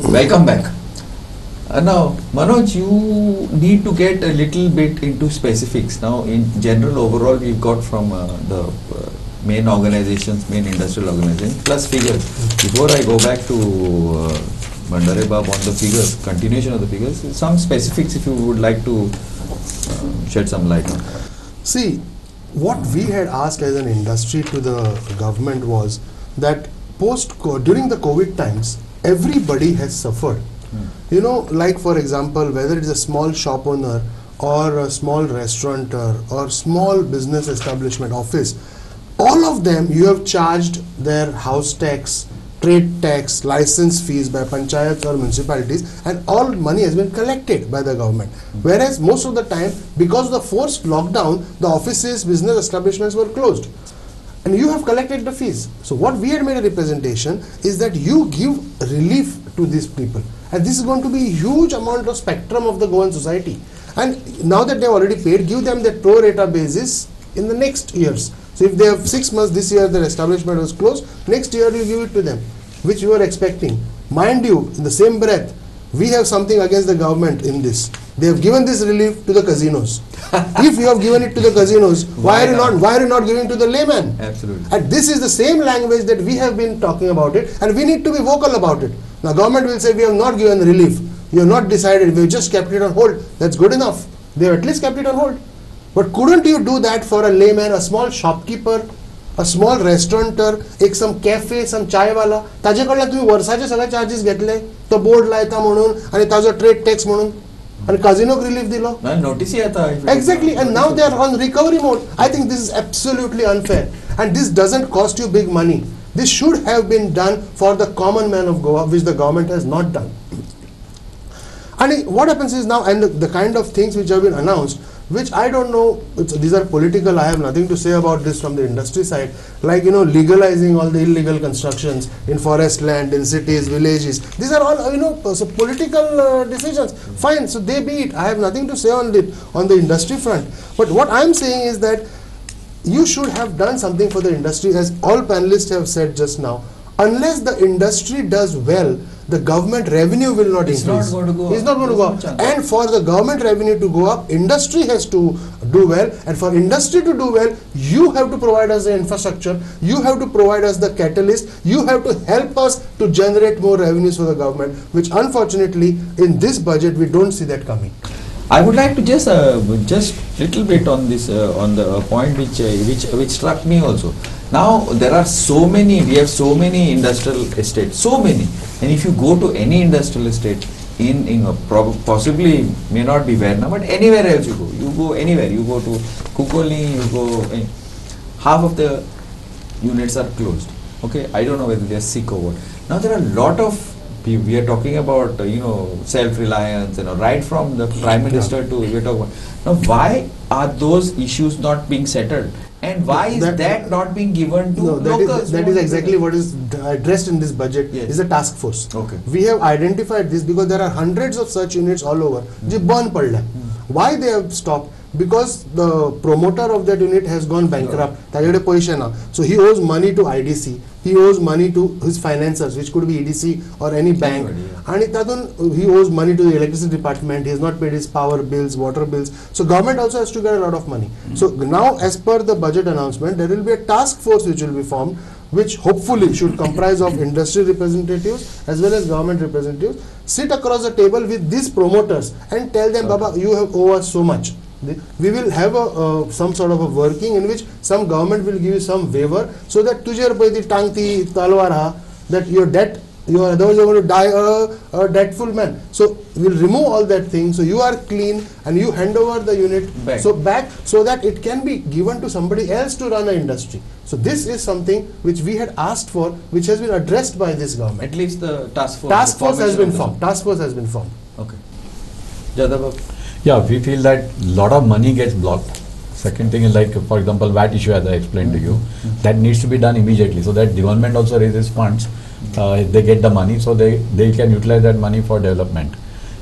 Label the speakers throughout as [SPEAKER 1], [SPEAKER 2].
[SPEAKER 1] Welcome back. Now, Manoj, you need to get a little bit into specifics. Now, in general, overall, we've got from the main organizations, main industrial organizations, plus figures. Before I go back to Mandare Bab on the figures, continuation of the figures, some specifics if you would like to shed some light on.
[SPEAKER 2] See, what we had asked as an industry to the government was that during the COVID times, everybody has suffered. You know, like for example, whether it's a small shop owner or a small restaurateur or small business establishment office, all of them you have charged their house tax, trade tax, license fees by panchayats or municipalities, and all money has been collected by the government. Whereas most of the time, because of the forced lockdown, the offices, business establishments were closed. And you have collected the fees. So what we had made a representation is that you give relief to these people. And this is going to be a huge amount of spectrum of the Goan society. And now that they have already paid, give them that pro rata basis in the next years. So if they have 6 months this year, their establishment was closed, next year you give it to them, which you are expecting. Mind you, in the same breath, we have something against the government in this. They have given this relief to the casinos. If you have given it to the casinos, why are you not giving to the layman?
[SPEAKER 1] Absolutely.
[SPEAKER 2] And this is the same language that we have been talking about it, and we need to be vocal about it. Now government will say we have not given relief, we have not decided, we have just kept it on hold. That's good enough. They have at least kept it on hold. But couldn't you do that for a layman, a small shopkeeper, a small restaurateur, some cafe, some chai wala? ताजे कडला तुम्ही वर्षाचे सगळे charges घेतले, तो board लायता म्हणून आणि ताजो ट्रेड टॅक्स म्हणून आणि काझिनोक रिलीफ दिलो.
[SPEAKER 1] Notice येता.
[SPEAKER 2] Exactly, and now they are on recovery mode. I think this is absolutely unfair, and this doesn't cost you big money. This should have been done for the common man of Goa, which the government has not done. And what happens is now, and the kind of things which have been announced, which I don't know, these are political, I have nothing to say about this from the industry side, like, you know, legalizing all the illegal constructions in forest land, in cities, villages. These are all, you know, so political decisions. Fine, so they be it. I have nothing to say on the industry front. But what I am saying is that you should have done something for the industry, as all panelists have said just now. Unless the industry does well, the government revenue will not increase.
[SPEAKER 1] It's not going to go up.
[SPEAKER 2] It's not going to go up. And for the government revenue to go up, industry has to do well. And for industry to do well, you have to provide us the infrastructure. You have to provide us the catalyst. You have to help us to generate more revenues for the government, which unfortunately in this budget we don't see that coming.
[SPEAKER 1] I would like to just little bit on this on the point which struck me also. Now there are we have so many industrial estates, so many, and if you go to any industrial estate in possibly may not be Verna, but anywhere else you go anywhere, you go to Kukoli, you go, half of the units are closed. Okay, I don't know whether they are sick or what. Now there are a lot of people, we are talking about self-reliance, right from the Prime Minister to we are talking about. Now why are those issues not being settled? And why is that not being given to locals?
[SPEAKER 2] That is exactly what is addressed in this budget.
[SPEAKER 1] Yes.
[SPEAKER 2] Is a task force.
[SPEAKER 1] Okay.
[SPEAKER 2] We have identified this because there are hundreds of such units all over. Which burn padla. Why they have stopped? Because the promoter of that unit has gone bankrupt. So he owes money to IDC. He owes money to his financiers, which could be EDC or any bank. And he owes money to the electricity department. He has not paid his power bills, water bills. So government also has to get a lot of money. So now, as per the budget announcement, there will be a task force which will be formed, which hopefully should comprise of industry representatives as well as government representatives. Sit across the table with these promoters and tell them, Baba, you have owed us so much. We will have some sort of a working in which some government will give you some waiver, so that that your debt, otherwise you are going to die a debtful man. So we will remove all that thing, so you are clean and you hand over the unit back so that it can be given to somebody else to run an industry. So this is something which we had asked for, which has been addressed by this government.
[SPEAKER 1] At least the task force.
[SPEAKER 2] Task force has been formed. Task force has been formed.
[SPEAKER 1] Okay. Jadab.
[SPEAKER 3] Yeah, we feel that a lot of money gets blocked. Second thing is, like, for example, VAT issue, as I explained to you, that needs to be done immediately, so that the government also raises funds. They get the money, so they can utilize that money for development.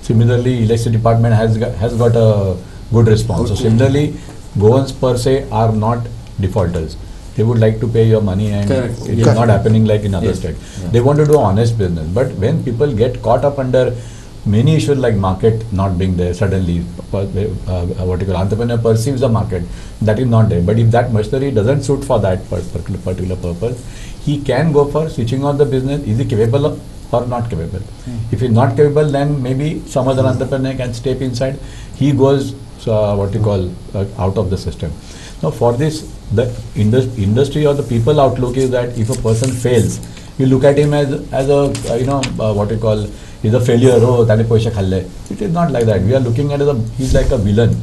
[SPEAKER 3] Similarly, electricity department has got a good response. So similarly, Goans per se are not defaulters. they would like to pay your money, and
[SPEAKER 1] Correct.
[SPEAKER 3] it is
[SPEAKER 2] Correct.
[SPEAKER 3] not happening like in other
[SPEAKER 1] Yes.
[SPEAKER 3] states.
[SPEAKER 1] Yeah.
[SPEAKER 3] They want to do honest business. But when people get caught up under many issues like market not being there suddenly, what you call entrepreneur perceives the market that is not there. But if that machinery doesn't suit for that particular purpose, he can go for switching on the business. Is he capable of or not capable? If he's not capable, then maybe some other entrepreneur can step inside. He goes out of the system. Now for this, the industry or the people outlook is that if a person fails, you look at him as a he's a failure. Oh, tane paisa khalle. It is not like that. We are looking at he's like a villain.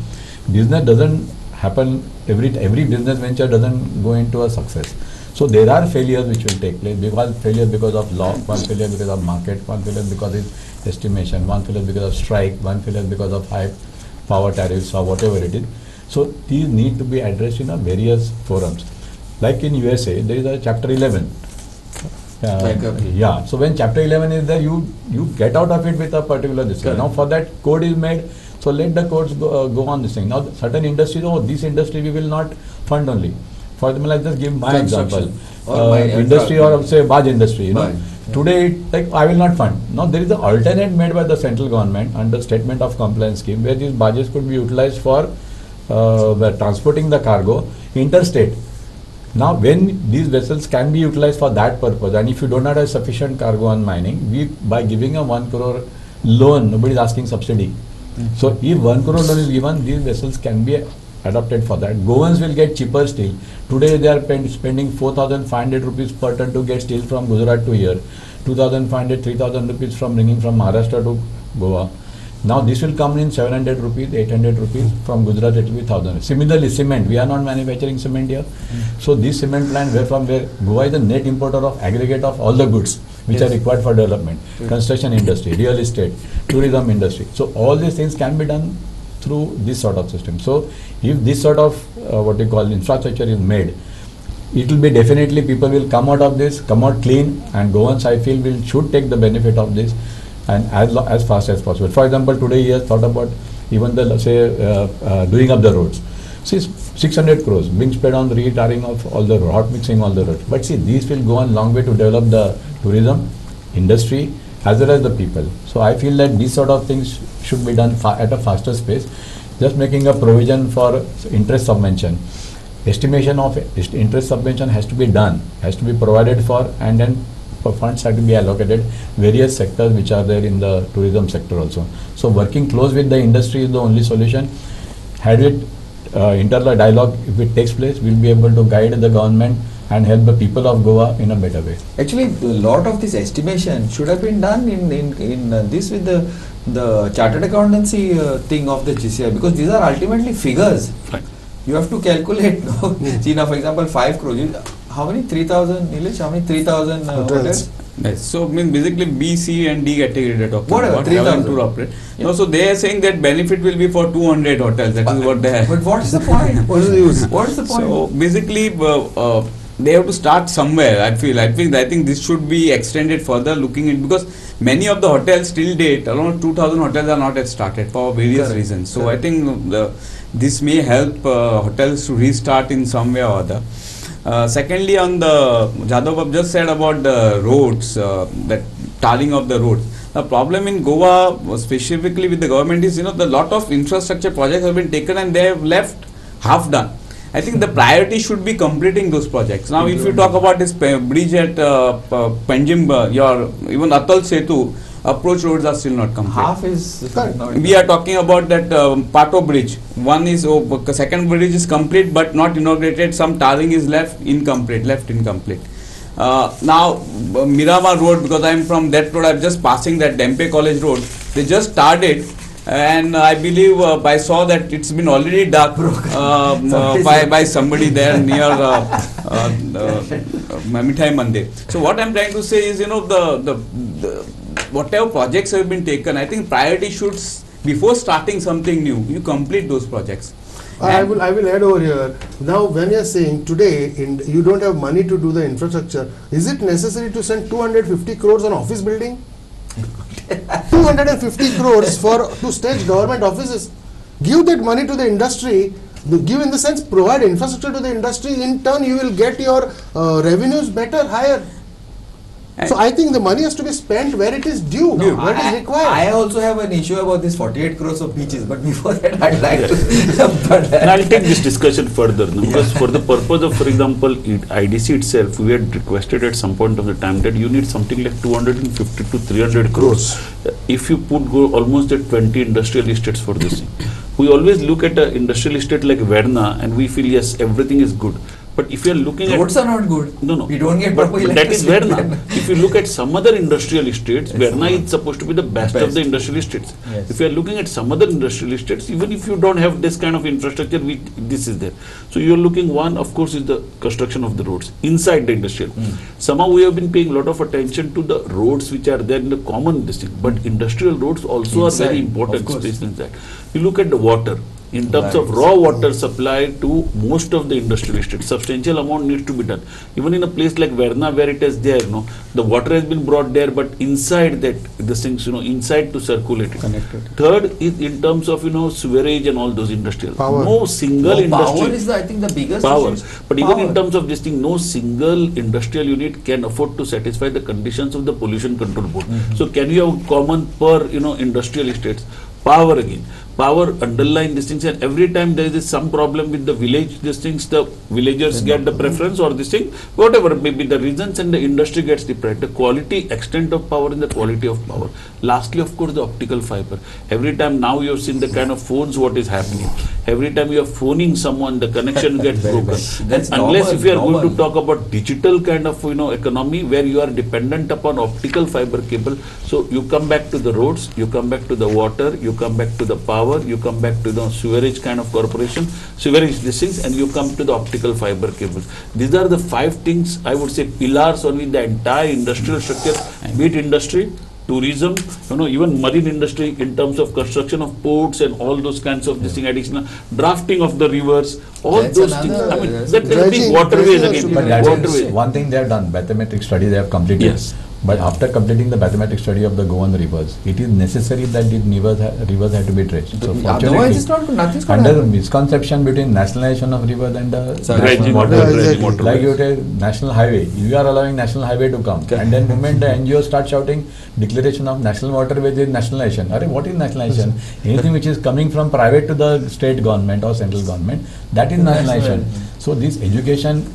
[SPEAKER 3] Business doesn't happen. Every business venture doesn't go into a success. So there are failures which will take place. Failure because of law, one failure because of market, one failure because of estimation, one failure because of strike, one failure because of high power tariffs or whatever it is. So these need to be addressed in various forums. Like in USA, there is a Chapter 11. So when Chapter 11 is there, you get out of it with a particular decision. Now for that, code is made. So let the codes go on this thing. Now certain industries, this industry we will not fund only. For example, I'll just give my example. Industry or say barge industry, Today, I will not fund. Now there is an alternate made by the central government under Statement of Compliance scheme where these barges could be utilized for transporting the cargo interstate. Now when these vessels can be utilized for that purpose, and if you do not have sufficient cargo on mining, by giving a 1 crore loan, nobody is asking subsidy. So if 1 crore loan is given, these vessels can be adopted for that. Goans will get cheaper steel. Today they are spending 4,500 rupees per ton to get steel from Gujarat to here, 2,500, 3,000 rupees from bringing from Maharashtra to Goa. Now this will come in 700 rupees, 800 rupees. From Gujarat it will be 1,000. Similarly, cement. We are not manufacturing cement here. So this cement plant where Goa is the net importer of aggregate of all the goods which are required for development. Construction industry, real estate, tourism industry. So all these things can be done through this sort of system. So if this sort of infrastructure is made, it will be definitely people will come out of this, come out clean, and Goans I feel should take the benefit of this and as fast as possible. For example, today he has thought about even doing up the roads. See, 600 crores being spent on retarring of all the hot mixing all the roads. But see, these will go on long way to develop the tourism industry as well as the people. So I feel that these sort of things should be done at a faster pace. Just making a provision for interest subvention. Estimation of interest subvention has to be done, has to be provided for, and then funds have to be allocated various sectors which are there in the tourism sector also. So working close with the industry is the only solution. Had it interlock dialogue, if it takes place, we'll be able to guide the government and help the people of Goa in a better way.
[SPEAKER 1] Actually, a lot of this estimation should have been done in this with the chartered accountancy thing of the GCI, because these are ultimately figures.
[SPEAKER 4] Right.
[SPEAKER 1] You have to calculate. See now, for example, 5 crores. How many 3,000? Nilesh, how many 3,000 hotels?
[SPEAKER 4] Yes. So basically B, C and D category they're talking
[SPEAKER 1] Whatever,
[SPEAKER 4] about.
[SPEAKER 1] 3,000.
[SPEAKER 4] Tour operate.
[SPEAKER 1] Yeah.
[SPEAKER 4] No, so they are saying that benefit will be for 200 hotels. That is what they have.
[SPEAKER 1] But what is the point?
[SPEAKER 2] What is the use?
[SPEAKER 1] What is the point?
[SPEAKER 4] So basically, they have to start somewhere. I think this should be extended further, looking at, because many of the hotels till date, around 2,000 hotels are not yet started for various
[SPEAKER 1] Correct.
[SPEAKER 4] reasons. So
[SPEAKER 1] Correct.
[SPEAKER 4] I think this may help hotels to restart in some way or other. Secondly, on the Jadhav just said about the roads, that tarring of the roads. The problem in Goa, specifically with the government, is the lot of infrastructure projects have been taken and they have left half done. I think the priority should be completing those projects. Now, if you talk about this bridge at Panjim, even Atal Setu, approach roads are still not complete.
[SPEAKER 1] Half is not
[SPEAKER 4] We are talking about that Pato bridge. One is second bridge is complete but not inaugurated. Some tarring is left incomplete. Now Miramar Road, because I am from that road, I am just passing that Dempe College Road. They just started, and I believe I saw that it's been already dug by somebody there near Mithai Mandir. So what I am trying to say is, the whatever projects have been taken, I think priority should, before starting something new, you complete those projects.
[SPEAKER 2] I will add over here. Now, when you are saying today you don't have money to do the infrastructure, is it necessary to send 250 crores on office building? 250 crores to stage government offices. Give that money to the industry Give in the sense, provide infrastructure to the industry. In turn, you will get your revenues better, higher. So I think the money has to be spent where it is due, where it is required.
[SPEAKER 1] I also have an issue about this 48 crores of beaches, but before that I'd like to.
[SPEAKER 5] And I'll take this discussion further, no? Because for the purpose of, for example, IDC itself, we had requested at some point of the time that you need something like 250 to 300 crores. If you go almost at 20 industrial estates for this thing. We always look at an industrial estate like Verna and we feel yes, everything is good. But if you are looking at
[SPEAKER 1] roads are not good.
[SPEAKER 5] No.
[SPEAKER 1] We don't get
[SPEAKER 5] but
[SPEAKER 1] proper
[SPEAKER 5] that is
[SPEAKER 1] electricity.
[SPEAKER 5] Verna. If you look at some other industrial estates,
[SPEAKER 1] It's
[SPEAKER 5] Verna
[SPEAKER 1] not.
[SPEAKER 5] is supposed to be the best of the industrial estates.
[SPEAKER 1] Yes.
[SPEAKER 5] If you are looking at some other industrial estates, even if you don't have this kind of infrastructure, this is there. So you are looking, one, of course, is the construction of the roads inside the industrial. Somehow we have been paying a lot of attention to the roads which are there in the common district, but industrial roads also
[SPEAKER 1] Inside,
[SPEAKER 5] are very
[SPEAKER 1] of
[SPEAKER 5] important
[SPEAKER 1] course.
[SPEAKER 5] space inside. You look at the water. In terms of raw water supply to most of the industrial estates, substantial amount needs to be done. Even in a place like Verna where it is there, the water has been brought there, but inside that, the things, inside to circulate it.
[SPEAKER 4] Connected.
[SPEAKER 5] Third is in terms of, sewerage and all those industrial.
[SPEAKER 2] Power.
[SPEAKER 5] No single
[SPEAKER 1] Power
[SPEAKER 5] industrial.
[SPEAKER 1] is, I think, the biggest
[SPEAKER 5] Power.
[SPEAKER 1] issue.
[SPEAKER 5] But even
[SPEAKER 1] Power.
[SPEAKER 5] in terms of this thing, no single industrial unit can afford to satisfy the conditions of the pollution control board. So can you have common per, industrial estates? Power again. Power underline these things, and every time there is some problem with the village, these things, the villagers get the preference or this thing, whatever may be the reasons, and the industry gets the priority. The quality, extent of power and the quality of power. Lastly, of course, the optical fiber. Every time now you have seen the kind of phones, what is happening. Every time you are phoning someone, the connection gets broken.
[SPEAKER 1] That's
[SPEAKER 5] Unless
[SPEAKER 1] normal,
[SPEAKER 5] if you are going
[SPEAKER 1] normal.
[SPEAKER 5] to talk about digital kind of economy where you are dependent upon optical fiber cable, so you come back to the roads, you come back to the water, you come back to the power, you come back to the sewerage kind of corporation, sewerage these things, and you come to the optical fiber cables. These are the 5 things, I would say, pillars on which the entire industrial structure, be it industry, tourism, even marine industry in terms of construction of ports and all those kinds of this thing, additional drafting of the rivers, all
[SPEAKER 1] That's
[SPEAKER 5] those
[SPEAKER 1] another-
[SPEAKER 5] things. I mean,
[SPEAKER 1] that's
[SPEAKER 5] that
[SPEAKER 2] dredging-
[SPEAKER 5] big waterways
[SPEAKER 2] dredging
[SPEAKER 5] again.
[SPEAKER 2] also
[SPEAKER 3] But that
[SPEAKER 5] Waterways.
[SPEAKER 3] is one thing they have done, bathymetric study they have completed.
[SPEAKER 5] Yes.
[SPEAKER 3] But after completing the bathymetric study of the Goan rivers, it is necessary that the rivers have to be dredged. So
[SPEAKER 1] Otherwise, it's not, nothing's going to
[SPEAKER 3] under the
[SPEAKER 1] happen.
[SPEAKER 3] misconception between nationalization of rivers and the
[SPEAKER 5] Dredging
[SPEAKER 3] national
[SPEAKER 5] water,
[SPEAKER 3] waterways.
[SPEAKER 5] dredging
[SPEAKER 2] Exactly.
[SPEAKER 5] waterways.
[SPEAKER 3] Like you take national highway, you are allowing national highway to come, and then moment the NGO start shouting declaration of national waterways is nationalization. Arey, what is nationalization? Anything which is coming from private to the state government or central government, that is nationalization. So this education,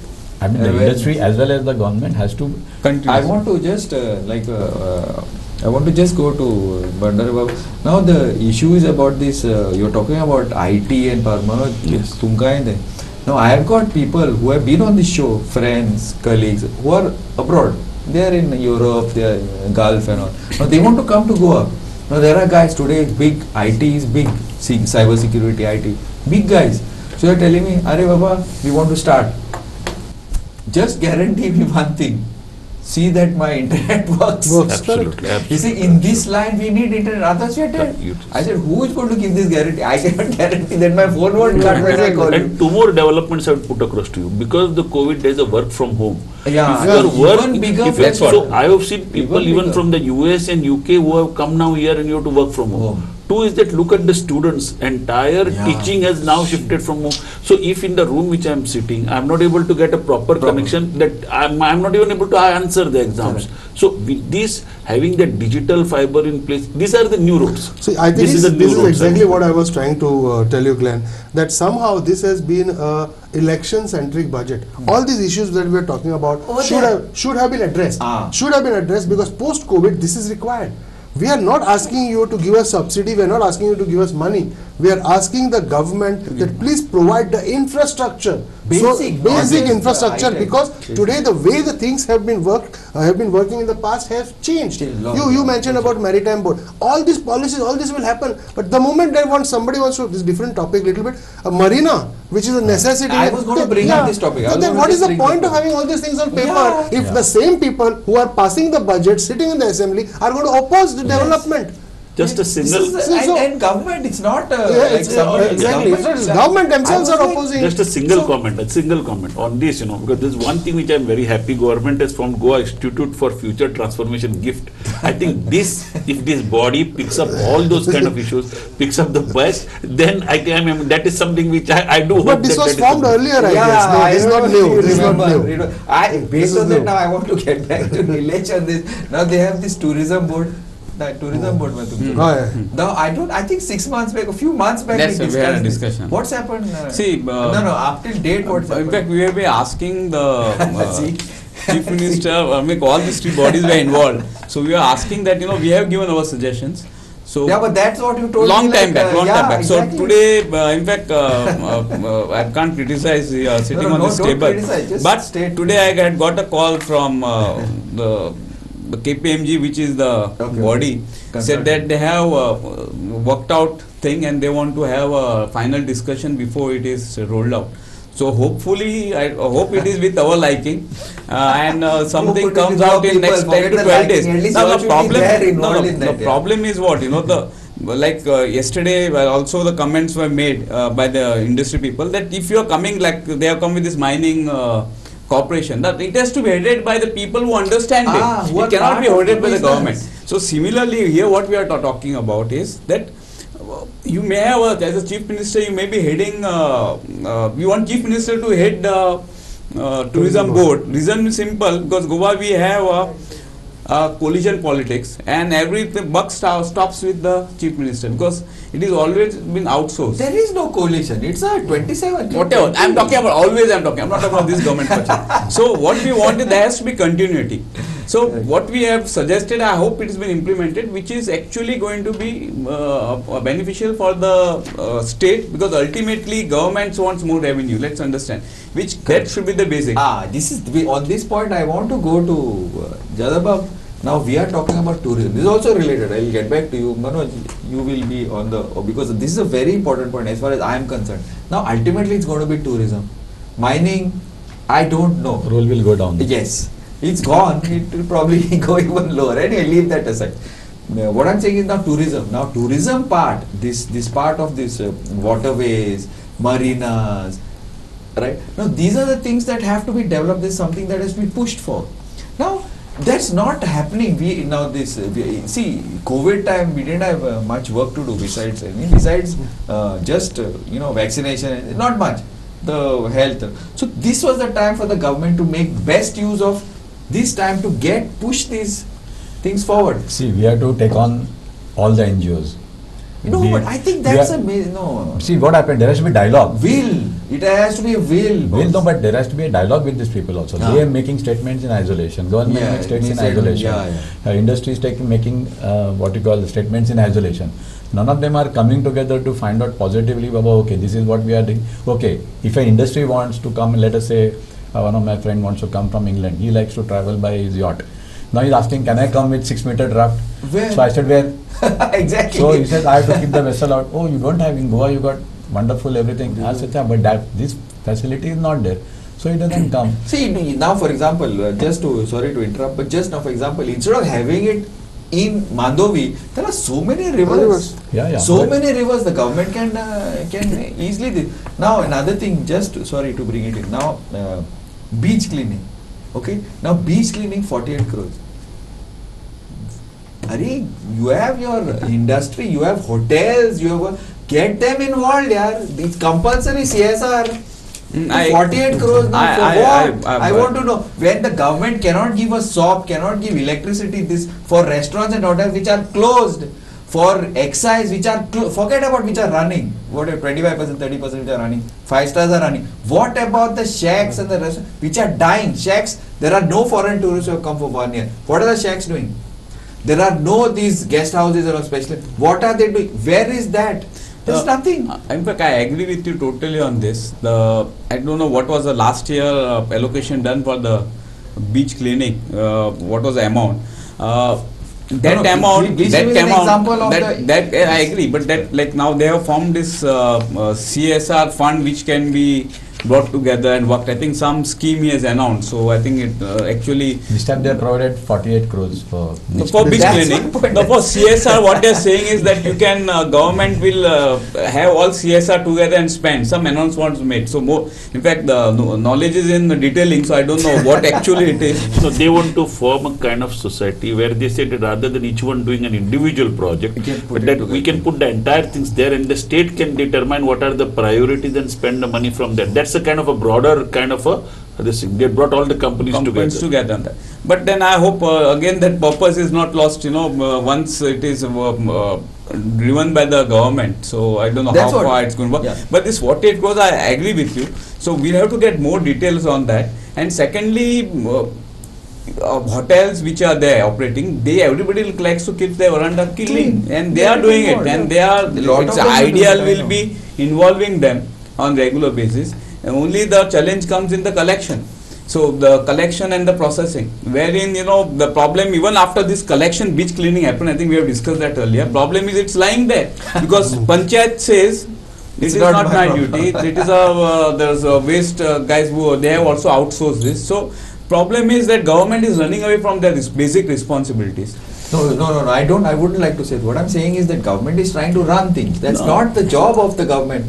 [SPEAKER 3] I mean the
[SPEAKER 1] Awareness.
[SPEAKER 3] industry as well as the government has to.
[SPEAKER 1] I want to just I want to just go to Bandar Babu. Now the issue is about this. You're talking about IT and Manoj.
[SPEAKER 5] Yes.
[SPEAKER 1] Now I have got people who have been on this show, friends, colleagues who are abroad. They are in Europe, they are in Gulf and all. Now they want to come to Goa. Now there are guys today. Big IT is big. Cyber security IT, big guys. So you're telling me, Arey Baba, we want to start. Just guarantee me one thing. See that my internet works.
[SPEAKER 5] Absolutely.
[SPEAKER 1] You see, in this line we need internet. Others we are dead. I said, who is going to give this guarantee? I cannot guarantee that my phone won't cut when I call you.
[SPEAKER 5] And 2 more developments I would put across to you. Because of the COVID, there is a work from home.
[SPEAKER 1] Yeah,
[SPEAKER 5] If your work,
[SPEAKER 1] even bigger.
[SPEAKER 5] if you-
[SPEAKER 1] That's what.
[SPEAKER 5] so I have seen people
[SPEAKER 1] Even
[SPEAKER 5] even
[SPEAKER 1] bigger.
[SPEAKER 5] from the US and UK who have come now here and you have to work from home.
[SPEAKER 1] Home.
[SPEAKER 5] 2 is that look at the students, entire
[SPEAKER 1] Yeah.
[SPEAKER 5] teaching has now shifted from home. So if in the room which I am sitting, I am not able to get a proper connection, that I am not even able to answer the exams. So with this, having that digital fiber in place, these are the new roads.
[SPEAKER 2] See, I think
[SPEAKER 5] This is the new
[SPEAKER 2] this is
[SPEAKER 5] roads,
[SPEAKER 2] exactly
[SPEAKER 5] right?
[SPEAKER 2] what I was trying to tell you, Glenn, that somehow this has been a election-centric budget. All these issues that we are talking about
[SPEAKER 1] Over
[SPEAKER 2] should
[SPEAKER 1] there.
[SPEAKER 2] have been addressed.
[SPEAKER 1] Ah.
[SPEAKER 2] Should have been addressed because post-COVID this is required. We are not asking you to give us subsidy. We are not asking you to give us money. We are asking the government that please provide the infrastructure.
[SPEAKER 1] Basic, not
[SPEAKER 2] basic
[SPEAKER 1] just
[SPEAKER 2] infrastructure,
[SPEAKER 1] high-tech.
[SPEAKER 2] because today the way the things have been working in the past have changed. You mentioned about maritime board. All these policies, all this will happen. But the moment somebody wants to, this different topic little bit, a marina, which is a necessity.
[SPEAKER 1] I was going to bring up this topic. I was
[SPEAKER 2] Then
[SPEAKER 1] going
[SPEAKER 2] what
[SPEAKER 1] to
[SPEAKER 2] is the
[SPEAKER 1] just bring
[SPEAKER 2] point
[SPEAKER 1] this
[SPEAKER 2] of
[SPEAKER 1] up.
[SPEAKER 2] having all these things on paper
[SPEAKER 1] Yeah.
[SPEAKER 2] if the same people who are passing the budget, sitting in the assembly, are going to oppose the development?
[SPEAKER 5] Just a single,
[SPEAKER 1] And government, it's not
[SPEAKER 2] Yeah,
[SPEAKER 1] like
[SPEAKER 2] it's,
[SPEAKER 1] somebody.
[SPEAKER 2] exactly.
[SPEAKER 1] Government,
[SPEAKER 2] Government themselves
[SPEAKER 1] I was
[SPEAKER 2] are
[SPEAKER 1] like-
[SPEAKER 2] opposing.
[SPEAKER 5] just a single comment on this, because there's one thing which I'm very happy government has formed Goa Institute for Future Transformation GIFT. I think this, if this body picks up all those kind of issues, picks up the best, then that is something which I do hope.
[SPEAKER 2] But this
[SPEAKER 5] that
[SPEAKER 2] was
[SPEAKER 5] that is
[SPEAKER 2] formed
[SPEAKER 5] something-
[SPEAKER 2] earlier, I guess. No,
[SPEAKER 1] I
[SPEAKER 2] this is
[SPEAKER 1] don't
[SPEAKER 2] not
[SPEAKER 1] know if
[SPEAKER 2] new.
[SPEAKER 1] you
[SPEAKER 2] This is not
[SPEAKER 1] remember,
[SPEAKER 2] new.
[SPEAKER 1] Based
[SPEAKER 2] This is
[SPEAKER 1] on that,
[SPEAKER 2] new.
[SPEAKER 1] now I want to get back to Nilesh on this. Now they have this tourism board. That tourism board mein tum
[SPEAKER 2] Oh, yeah.
[SPEAKER 1] Now I think 6 months back, a few months back,
[SPEAKER 4] That's
[SPEAKER 1] we
[SPEAKER 4] we had a
[SPEAKER 1] discussed this.
[SPEAKER 4] discussion.
[SPEAKER 1] What's happened?
[SPEAKER 4] See,
[SPEAKER 1] no, up till date, what's
[SPEAKER 4] in
[SPEAKER 1] happened?
[SPEAKER 4] fact, we have been asking the
[SPEAKER 1] See?
[SPEAKER 4] chief minister, all these three bodies were involved. So we are asking that, we have given our suggestions. So
[SPEAKER 1] Yeah, but that's what you told
[SPEAKER 4] long
[SPEAKER 1] me.
[SPEAKER 4] time back, long time back.
[SPEAKER 1] Exactly.
[SPEAKER 4] So today, in fact, I can't criticize sitting
[SPEAKER 1] No,
[SPEAKER 4] on
[SPEAKER 1] no,
[SPEAKER 4] this
[SPEAKER 1] don't
[SPEAKER 4] table.
[SPEAKER 1] criticize, just
[SPEAKER 4] But
[SPEAKER 1] state.
[SPEAKER 4] today I had got a call from the KPMG, which is the
[SPEAKER 1] Okay.
[SPEAKER 4] body,
[SPEAKER 1] Consultant.
[SPEAKER 4] said that they have worked out thing and they want to have a final discussion before it is rolled out. So hopefully, I hope it is with our liking, and something
[SPEAKER 1] Hope it is
[SPEAKER 4] comes
[SPEAKER 1] with our
[SPEAKER 4] out in
[SPEAKER 1] people,
[SPEAKER 4] next 10
[SPEAKER 1] forget
[SPEAKER 4] to
[SPEAKER 1] the
[SPEAKER 4] 12
[SPEAKER 1] liking,
[SPEAKER 4] days.
[SPEAKER 1] at least
[SPEAKER 4] Now,
[SPEAKER 1] you
[SPEAKER 4] the
[SPEAKER 1] should be
[SPEAKER 4] problem,
[SPEAKER 1] there involved in
[SPEAKER 4] the
[SPEAKER 1] that, yeah.
[SPEAKER 4] problem is what, yesterday also the comments were made by the industry people that if you are coming, like they have come with this mining corporation, that it has to be headed by the people who understand
[SPEAKER 1] who
[SPEAKER 4] it.
[SPEAKER 1] are
[SPEAKER 4] It cannot be
[SPEAKER 1] part of
[SPEAKER 4] headed
[SPEAKER 1] the
[SPEAKER 4] by the
[SPEAKER 1] business.
[SPEAKER 4] government. So similarly here what we are talking about is that you may have as a chief minister, you may be heading we want chief minister to head tourism board. Reason is simple, because Goa we have collision politics and everything buck stops with the chief minister, because it is always been outsourced.
[SPEAKER 1] There is no coalition. It's a 27.
[SPEAKER 4] Whatever I'm talking about, always I'm not talking about this government budget. So what we want is there has to be continuity. So what we have suggested, I hope it has been implemented, which is actually going to be beneficial for the state, because ultimately governments wants more revenue. Let's understand, that should be the basic.
[SPEAKER 1] On this point I want to go to Jadabab. Now we are talking about tourism. This is also related. I will get back to you. Manoj, you will be on because this is a very important point as far as I am concerned. Now ultimately it's going to be tourism. Mining, I don't know.
[SPEAKER 3] Role will go down.
[SPEAKER 1] Yes, it's gone. It will probably go even lower. Anyway, leave that aside. What I'm saying is now tourism. Now tourism part, this part of this waterways, marinas, right? Now these are the things that have to be developed. This is something that has to be pushed for. Now that's not happening. See, COVID time we didn't have much work to do besides vaccination. Not much. The health. So this was the time for the government to make best use of this time to push these things forward.
[SPEAKER 3] See, we have to take on all the NGOs.
[SPEAKER 1] No,
[SPEAKER 3] We-
[SPEAKER 1] but I think
[SPEAKER 3] we
[SPEAKER 1] that's
[SPEAKER 3] are-
[SPEAKER 1] no.
[SPEAKER 3] See, what happened? There has to be dialogue.
[SPEAKER 1] Will. It has to be a will.
[SPEAKER 3] Will,
[SPEAKER 1] boss.
[SPEAKER 3] no, but there has to be a dialogue with these people also.
[SPEAKER 1] Ah.
[SPEAKER 3] They are making statements in isolation. Government
[SPEAKER 1] Yeah,
[SPEAKER 3] makes statements in
[SPEAKER 1] statement,
[SPEAKER 3] isolation.
[SPEAKER 1] yeah.
[SPEAKER 3] Industry is making what you call statements in isolation. None of them are coming together to find out positively about, okay, this is what we are doing. Okay, if an industry wants to come, let us say one of my friend wants to come from England. He likes to travel by his yacht. Now he's asking, can I come with 6-meter draft?
[SPEAKER 1] Where?
[SPEAKER 3] So I said, where?
[SPEAKER 1] Exactly.
[SPEAKER 3] So he said, I have to keep the vessel out. Oh, you don't have in Goa, you got wonderful everything. I said, yeah, but this facility is not there. So he doesn't come.
[SPEAKER 1] See, now for example, sorry to interrupt, but just now for example, instead of having it in Mandovi, there are so many rivers.
[SPEAKER 3] Yeah.
[SPEAKER 1] So
[SPEAKER 3] But-
[SPEAKER 1] many rivers, the government can easily. Now another thing, sorry to bring it in. Now beach cleaning. Okay. Now beach cleaning 48 crores. You have your industry, you have hotels, get them involved, yaar. It's compulsory CSR. 48 crores now for what? I want to know. When the government cannot give a SOP, cannot give electricity for restaurants and hotels which are closed, for excise which are forget about which are running. What 25%, 30% which are running. 5 stars are running. What about the shacks and the restaurants which are dying? Shacks, there are no foreign tourists who have come for 1 year. What are the shacks doing? There are no these guest houses or special. What are they doing? Where is that? There's nothing.
[SPEAKER 4] In fact, I agree with you totally on this. I don't know what was the last year allocation done for the beach cleaning. What was the amount? That I agree, but that now they have formed this CSR fund which can be brought together and worked. I think some scheme he has announced. So I think it actually.
[SPEAKER 3] This time they provided 48 crores for
[SPEAKER 4] Beach
[SPEAKER 1] That's
[SPEAKER 4] cleaning.
[SPEAKER 1] my point.
[SPEAKER 4] No, for CSR, what they're saying is that you can government will have all CSR together and spend. Some announcements made. So more, in fact, the knowledge is in the detailing. So I don't know what actually it is.
[SPEAKER 5] So they want to form a kind of society where they say that rather than each one doing an individual project,
[SPEAKER 1] We can put
[SPEAKER 5] but
[SPEAKER 1] it
[SPEAKER 5] that we
[SPEAKER 1] together.
[SPEAKER 5] can put the entire things there, and the state can determine what are the priorities and spend the money from that. That's a kind of a broader kind of a this thing. They brought all the companies together.
[SPEAKER 4] On that. But then I hope again that purpose is not lost. Once it is driven by the government. So I don't know
[SPEAKER 1] That's
[SPEAKER 4] how
[SPEAKER 1] what-
[SPEAKER 4] far it's going to work.
[SPEAKER 1] yeah.
[SPEAKER 4] But this 48 crores, I agree with you. So we'll have to get more details on that. And secondly, hotels which are there operating, everybody likes to keep their veranda clean, and they are doing it, and they are.
[SPEAKER 1] Lot
[SPEAKER 4] It's
[SPEAKER 1] of them
[SPEAKER 4] ideal
[SPEAKER 1] do it, I
[SPEAKER 4] will
[SPEAKER 1] know.
[SPEAKER 4] be involving them on regular basis. And only the challenge comes in the collection. So the collection and the processing, wherein the problem even after this collection beach cleaning happened, I think we have discussed that earlier. Problem is it's lying there because Panchayat says it is not my
[SPEAKER 1] problem.
[SPEAKER 4] duty. It is there's a waste guys who they have also outsourced this. So problem is that government is running away from their basic responsibilities.
[SPEAKER 1] No. I wouldn't like to say it. What I'm saying is that government is trying to run things. That's
[SPEAKER 4] No.
[SPEAKER 1] not the job of the government.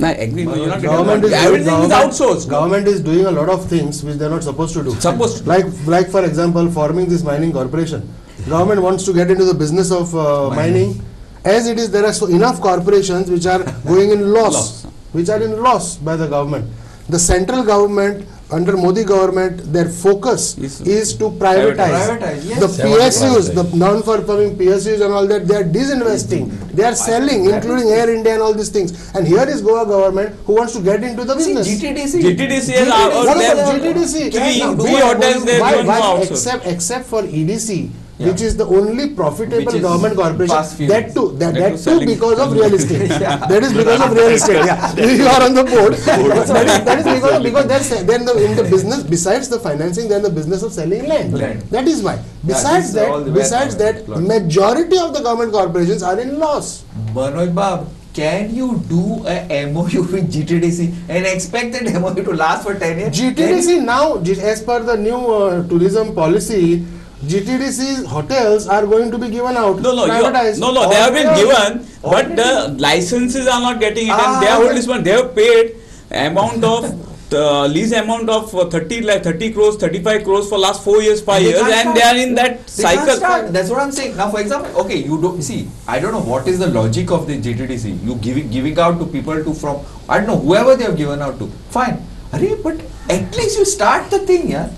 [SPEAKER 4] I agree. No, you're not
[SPEAKER 2] Government is
[SPEAKER 4] everything is
[SPEAKER 2] government-
[SPEAKER 4] outsourced.
[SPEAKER 2] Government is doing a lot of things which they're not supposed to do.
[SPEAKER 4] Supposed to.
[SPEAKER 2] Like for example, forming this mining corporation. Government wants to get into the business of mining. As it is, there are enough corporations which are going in loss, which are in loss by the government. The central government, under Modi government, their focus is to privatize.
[SPEAKER 1] Privatize, yes.
[SPEAKER 2] The PSUs, the
[SPEAKER 3] Privatization.
[SPEAKER 2] non-performing PSUs and all that, they are disinvesting. They are selling, including Air India and all these things. And here is Goa government who wants to get into the business.
[SPEAKER 1] GTDC.
[SPEAKER 4] GTDC has
[SPEAKER 2] What
[SPEAKER 4] they have
[SPEAKER 2] about GTDC?
[SPEAKER 4] three
[SPEAKER 2] Now,
[SPEAKER 4] hotels they have given for
[SPEAKER 2] why
[SPEAKER 4] outsource.
[SPEAKER 2] except for EDC,
[SPEAKER 1] Yeah.
[SPEAKER 2] which is the only profitable
[SPEAKER 1] Which is
[SPEAKER 2] government
[SPEAKER 1] past
[SPEAKER 2] corporation,
[SPEAKER 1] few
[SPEAKER 2] that
[SPEAKER 1] years.
[SPEAKER 2] too,
[SPEAKER 4] That too
[SPEAKER 2] that too
[SPEAKER 4] selling.
[SPEAKER 2] because of real estate.
[SPEAKER 1] Yeah.
[SPEAKER 2] That is because of real estate. Yeah, you are on the board. that is because they're in the business. Besides the financing, they're in the business of selling land.
[SPEAKER 1] Land.
[SPEAKER 2] That is why. Besides
[SPEAKER 1] these are all the
[SPEAKER 2] besides
[SPEAKER 1] bad
[SPEAKER 2] that,
[SPEAKER 1] plots.
[SPEAKER 2] majority of the government corporations are in loss.
[SPEAKER 1] Manoj Bab, can you do a MOU with GTDC and expect that MOU to last for 10 years?
[SPEAKER 2] GTDC now, as per the new tourism policy, GTDC's hotels are going to be given out. privatized.
[SPEAKER 4] They have been
[SPEAKER 2] Already.
[SPEAKER 4] given, but the
[SPEAKER 1] Already.
[SPEAKER 4] licenses are not getting it,
[SPEAKER 1] Ah,
[SPEAKER 4] and they have
[SPEAKER 1] okay.
[SPEAKER 4] this one. They have paid amount of lease amount of 30 crores, 35 crores for last 4 years, 5
[SPEAKER 1] They
[SPEAKER 4] years,
[SPEAKER 1] can't
[SPEAKER 4] and
[SPEAKER 1] start.
[SPEAKER 4] they are in that
[SPEAKER 1] They can't
[SPEAKER 4] cycle.
[SPEAKER 1] start. That's what I'm saying. Now, for example, okay, you don't see. I don't know what is the logic of the GTDC. You giving out to people from I don't know whoever they have given out to. Fine, Arey, but at least you start the thing, yeah.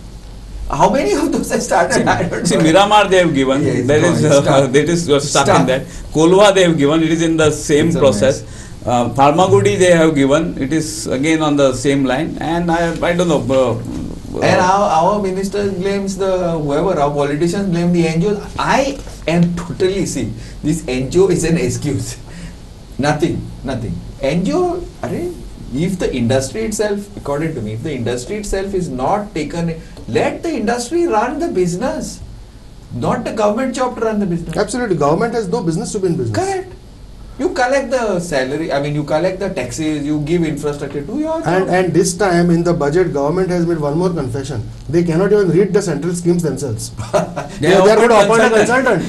[SPEAKER 1] How many of those have started? I don't
[SPEAKER 4] See,
[SPEAKER 1] know.
[SPEAKER 4] Miramar they have given.
[SPEAKER 1] Yeah, it's
[SPEAKER 4] There
[SPEAKER 1] gone,
[SPEAKER 4] is
[SPEAKER 1] it's stuck.
[SPEAKER 4] that is stuck
[SPEAKER 1] Stuck.
[SPEAKER 4] in that. Kolwa they have given. It is in the same
[SPEAKER 1] It's a
[SPEAKER 4] process. Pharmagudi they have given. It is again on the same line. And I don't know.
[SPEAKER 1] And our minister blames the whoever, our politicians blame the NGOs. I am totally this NGO is an excuse. Nothing. NGO, if the industry itself, according to me, if the industry itself is not taken, let the industry run the business. Not the government job to run the business.
[SPEAKER 2] Absolutely, government has no business to be in business.
[SPEAKER 1] Correct. You collect the salary, you collect the taxes, you give infrastructure to your job.
[SPEAKER 2] And this time in the budget, government has made one more confession. They cannot even read the central schemes themselves. they are going to appoint a consultant.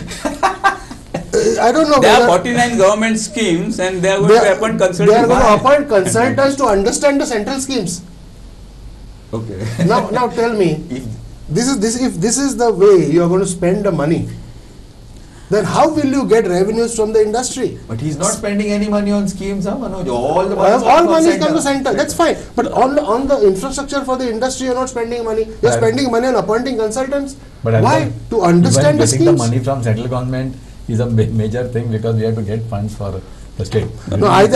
[SPEAKER 2] I don't know.
[SPEAKER 4] There are
[SPEAKER 2] whether
[SPEAKER 4] 49 government schemes, and they are going
[SPEAKER 2] they
[SPEAKER 4] to
[SPEAKER 2] are-
[SPEAKER 4] appoint
[SPEAKER 2] They are
[SPEAKER 4] consultants.
[SPEAKER 2] going to appoint consultants to understand the central schemes.
[SPEAKER 1] Okay.
[SPEAKER 2] Now tell me,
[SPEAKER 1] If-
[SPEAKER 2] if this is the way you are going to spend the money, then how will you get revenues from the industry?
[SPEAKER 1] But he's not spending any money on schemes, huh, Manoj? All the
[SPEAKER 2] All money come to center. That's fine. But on the infrastructure for the industry, you're not spending money. You're
[SPEAKER 3] Right.
[SPEAKER 2] spending money on appointing consultants.
[SPEAKER 3] But
[SPEAKER 2] Why?
[SPEAKER 3] again,
[SPEAKER 2] To understand
[SPEAKER 3] even
[SPEAKER 2] the
[SPEAKER 3] getting
[SPEAKER 2] schemes.
[SPEAKER 3] the money from central government is a major thing because we have to get funds for the state.
[SPEAKER 2] No, I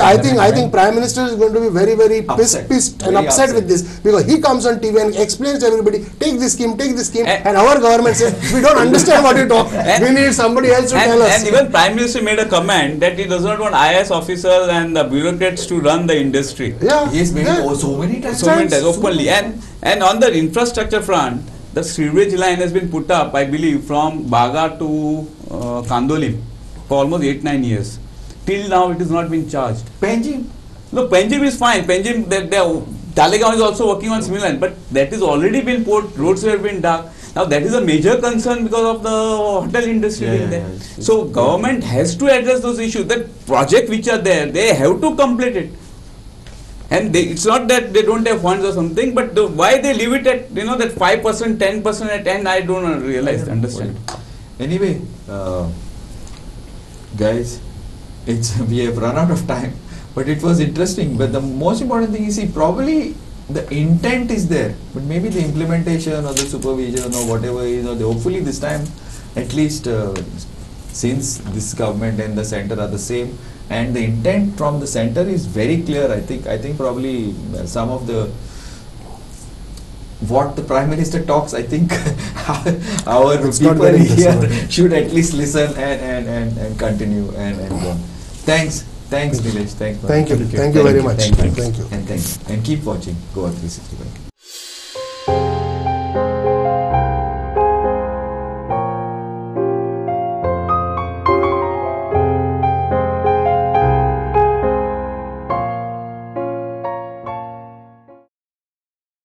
[SPEAKER 2] think Prime Minister is going to be very
[SPEAKER 1] Upset.
[SPEAKER 2] pissed and
[SPEAKER 1] Very
[SPEAKER 2] upset
[SPEAKER 1] upset.
[SPEAKER 2] with this because he comes on TV and explains to everybody, take this scheme,
[SPEAKER 4] And-
[SPEAKER 2] and our government says we don't understand what you talk. We need somebody else to tell us.
[SPEAKER 4] And even Prime Minister made a comment that he does not want IAS officers and the bureaucrats to run the industry.
[SPEAKER 2] Yeah,
[SPEAKER 1] Yes, maybe
[SPEAKER 2] yeah.
[SPEAKER 1] so many times.
[SPEAKER 4] So many times, openly. And on the infrastructure front, the sewage line has been put up, I believe, from Baga to Kandolim for almost 8-9 years. Till now, it has not been charged.
[SPEAKER 1] Penjim.
[SPEAKER 4] No, Panjim is fine. Panjim, Talegaon is also working on similar line, but that is already been put, roads have been dug. Now that is a major concern because of the hotel industry
[SPEAKER 1] Yeah,
[SPEAKER 4] being
[SPEAKER 1] yeah,
[SPEAKER 4] there.
[SPEAKER 1] yeah, it's-
[SPEAKER 4] So government has to address those issues. That project which are there, they have to complete it. And it's not that they don't have funds or something, but why they leave it at that 5%, 10% at end, I don't realize, understand.
[SPEAKER 1] Anyway, guys, we have run out of time, but it was interesting. But the most important thing is, see, probably the intent is there, but maybe the implementation or the supervision or whatever is, hopefully this time, at least since this government and the center are the same, and the intent from the center is very clear. I think probably some of the what the Prime Minister talks, I think our
[SPEAKER 2] It's not
[SPEAKER 1] people
[SPEAKER 2] getting
[SPEAKER 1] here
[SPEAKER 2] listened.
[SPEAKER 1] should at least listen and continue and go. Thanks, Nilesh. Thanks.
[SPEAKER 2] Thank you.
[SPEAKER 1] Manoj.
[SPEAKER 2] Thank you very much.
[SPEAKER 1] Thank you.
[SPEAKER 2] Thank you.
[SPEAKER 1] And keep watching Goa 365.